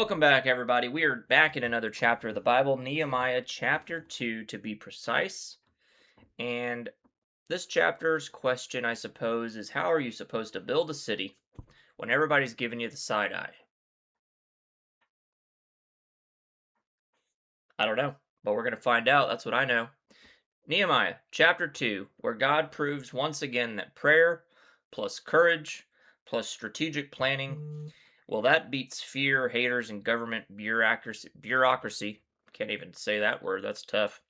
Welcome back, everybody. We are back in another chapter of the Bible, Nehemiah chapter 2 to be precise. And this chapter's question, I suppose, is how are you supposed to build a city when everybody's giving you the side eye? I don't know, but we're going to find out. That's what I know. Nehemiah chapter 2, where God proves once again that prayer plus courage plus strategic planning, well, that beats fear, haters, and government bureaucracy. Can't even say that word, that's tough.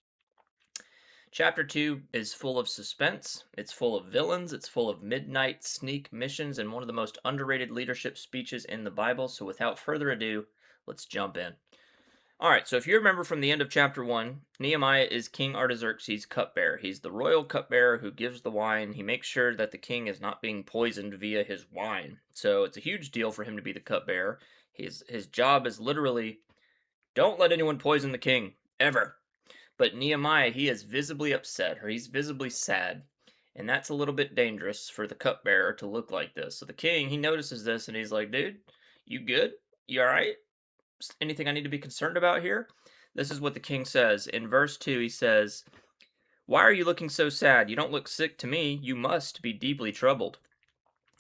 Chapter 2 is full of suspense, it's full of villains, it's full of midnight sneak missions, and one of the most underrated leadership speeches in the Bible. So, without further ado, let's jump in. Alright, so if you remember from the end of chapter 1, Nehemiah is King Artaxerxes' cupbearer. He's the royal cupbearer who gives the wine. He makes sure that the king is not being poisoned via his wine. So it's a huge deal for him to be the cupbearer. His job is literally, don't let anyone poison the king, ever. But Nehemiah, he is visibly upset, or he's visibly sad. And that's a little bit dangerous for the cupbearer to look like this. So the king, he notices this and he's like, dude, you good? You alright? Anything I need to be concerned about here? This is what the king says. In verse 2, he says, why are you looking so sad? You don't look sick to me. You must be deeply troubled.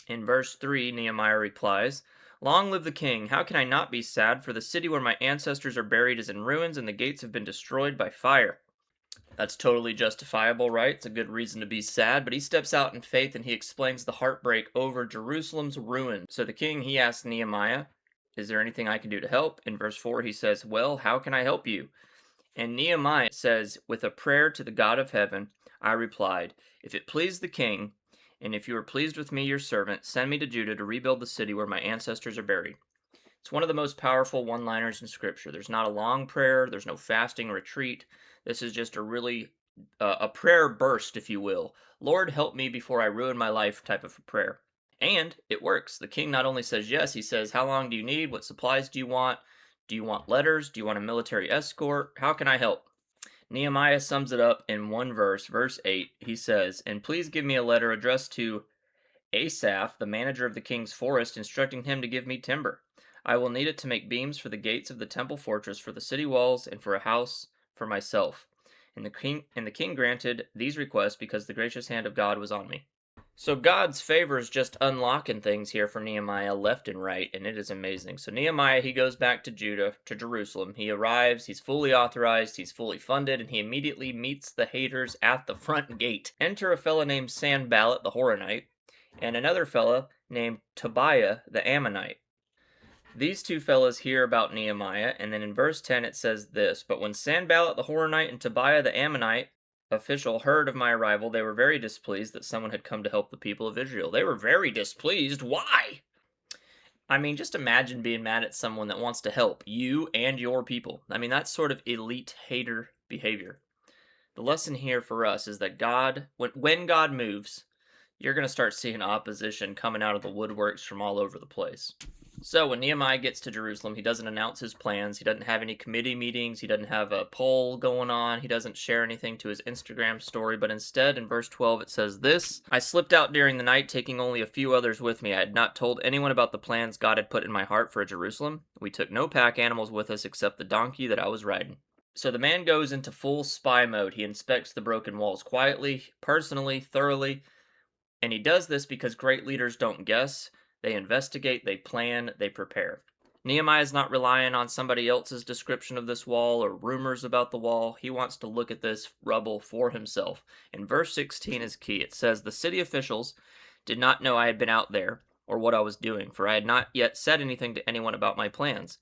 In verse 3, Nehemiah replies, long live the king. How can I not be sad? For the city where my ancestors are buried is in ruins, and the gates have been destroyed by fire. That's totally justifiable, right? It's a good reason to be sad, but he steps out in faith and he explains the heartbreak over Jerusalem's ruin. So the king, he asks Nehemiah, is there anything I can do to help? In verse 4, he says, well, how can I help you? And Nehemiah says, with a prayer to the God of heaven, I replied, if it please the king, and if you are pleased with me, your servant, send me to Judah to rebuild the city where my ancestors are buried. It's one of the most powerful one-liners in Scripture. There's not a long prayer. There's no fasting retreat. This is just a prayer burst, if you will. Lord, help me before I ruin my life type of a prayer. And it works. The king not only says yes, he says, how long do you need? What supplies do you want? Do you want letters? Do you want a military escort? How can I help? Nehemiah sums it up in one verse, verse 8. He says, and please give me a letter addressed to Asaph, the manager of the king's forest, instructing him to give me timber. I will need it to make beams for the gates of the temple fortress, for the city walls, and for a house for myself. And the king granted these requests because the gracious hand of God was on me. So God's favor is just unlocking things here for Nehemiah left and right, and it is amazing. So Nehemiah, he goes back to Judah, to Jerusalem. He arrives, he's fully authorized, he's fully funded, and he immediately meets the haters at the front gate. Enter a fella named Sanballat the Horonite, and another fella named Tobiah the Ammonite. These two fellas hear about Nehemiah, and then in verse 10 it says this, but when Sanballat the Horonite and Tobiah the Ammonite official heard of my arrival, they were very displeased that someone had come to help the people of Israel. They were very displeased. Why? I mean, just imagine being mad at someone that wants to help you and your people. I mean, that's sort of elite hater behavior. The lesson here for us is that God, when God moves, you're going to start seeing opposition coming out of the woodworks from all over the place. So when Nehemiah gets to Jerusalem, he doesn't announce his plans. He doesn't have any committee meetings. He doesn't have a poll going on. He doesn't share anything to his Instagram story. But instead, in verse 12, it says this, I slipped out during the night, taking only a few others with me. I had not told anyone about the plans God had put in my heart for Jerusalem. We took no pack animals with us except the donkey that I was riding. So the man goes into full spy mode. He inspects the broken walls quietly, personally, thoroughly. And he does this because great leaders don't guess. They investigate, they plan, they prepare. Nehemiah is not relying on somebody else's description of this wall or rumors about the wall. He wants to look at this rubble for himself. And verse 16 is key. It says, the city officials did not know I had been out there or what I was doing, for I had not yet said anything to anyone about my plans.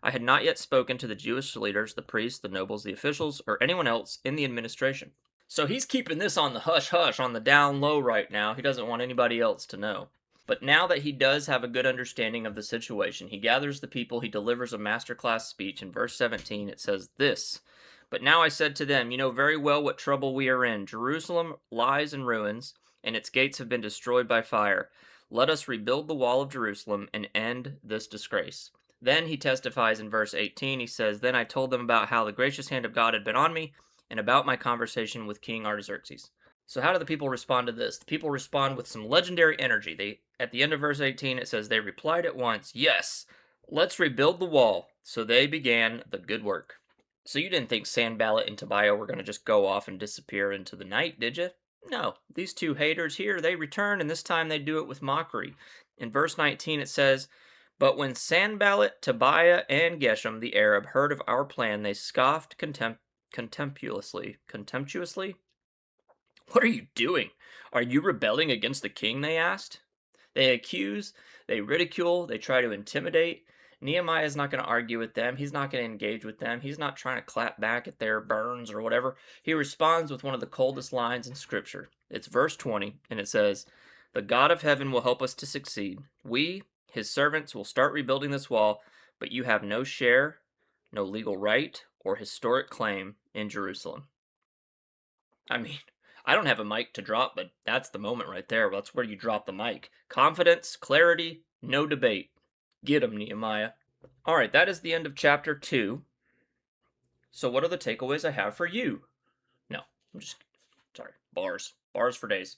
I had not yet spoken to the Jewish leaders, the priests, the nobles, the officials, or anyone else in the administration. So he's keeping this on the hush-hush, on the down low right now. He doesn't want anybody else to know. But now that he does have a good understanding of the situation, he gathers the people, he delivers a masterclass speech. In verse 17, it says this, but now I said to them, you know very well what trouble we are in. Jerusalem lies in ruins, and its gates have been destroyed by fire. Let us rebuild the wall of Jerusalem and end this disgrace. Then he testifies in verse 18, he says, then I told them about how the gracious hand of God had been on me, and about my conversation with King Artaxerxes. So how do the people respond to this? The people respond with some legendary energy. At the end of verse 18, it says, they replied at once, yes, let's rebuild the wall. So they began the good work. So you didn't think Sanballat and Tobiah were going to just go off and disappear into the night, did you? No, these two haters here, they return, and this time they do it with mockery. In verse 19 it says, "But when Sanballat, Tobiah, and Geshem the Arab heard of our plan, they scoffed contemptuously. Contemptuously? What are you doing? Are you rebelling against the king?" they asked. They accuse, they ridicule, they try to intimidate. Nehemiah is not going to argue with them. He's not going to engage with them. He's not trying to clap back at their burns or whatever. He responds with one of the coldest lines in Scripture. It's verse 20, and it says, "The God of heaven will help us to succeed. We, his servants, will start rebuilding this wall, but you have no share, no legal right, or historic claim in Jerusalem." I mean, I don't have a mic to drop, but that's the moment right there. That's where you drop the mic. Confidence, clarity, no debate. Get 'em, Nehemiah. All right, that is the end of chapter 2. So, what are the takeaways I have for you? No, I'm just sorry. Bars for days.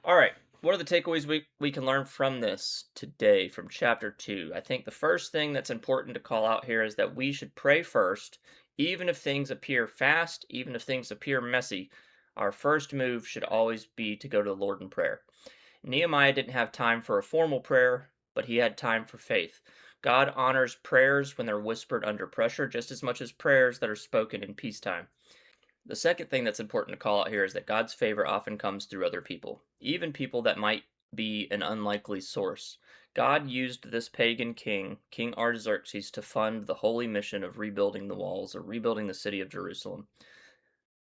All right, what are the takeaways we can learn from this today from chapter 2? I think the first thing that's important to call out here is that we should pray first, even if things appear fast, even if things appear messy. Our first move should always be to go to the Lord in prayer. Nehemiah didn't have time for a formal prayer, but he had time for faith. God honors prayers when they're whispered under pressure just as much as prayers that are spoken in peacetime. The second thing that's important to call out here is that God's favor often comes through other people, even people that might be an unlikely source. God used this pagan king, King Artaxerxes, to fund the holy mission of rebuilding the walls or rebuilding the city of Jerusalem.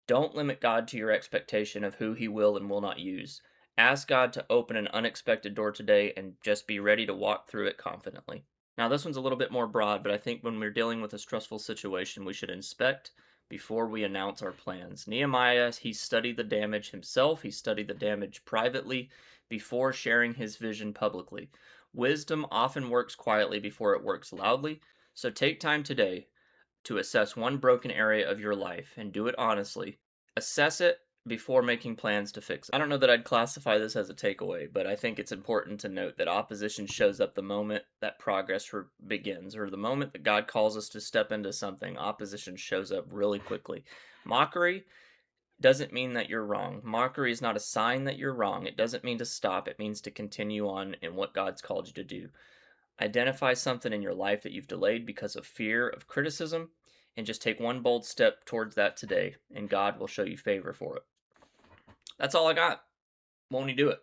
Don't limit God to your expectation of who he will and will not use. Ask God to open an unexpected door today and just be ready to walk through it confidently. Now, this one's a little bit more broad, but I think when we're dealing with a stressful situation, we should inspect before we announce our plans. Nehemiah, he studied the damage himself, he studied the damage privately before sharing his vision publicly. Wisdom often works quietly before it works loudly, so take time today to assess one broken area of your life and do it honestly. Assess it before making plans to fix it. I don't know that I'd classify this as a takeaway, but I think it's important to note that opposition shows up the moment that progress begins, or the moment that God calls us to step into something. Opposition shows up really quickly. Mockery doesn't mean that you're wrong. Mockery is not a sign that you're wrong. It doesn't mean to stop, it means to continue on in what God's called you to do. Identify something in your life that you've delayed because of fear of criticism, and just take one bold step towards that today, and God will show you favor for it. That's all I got. Won't he do it?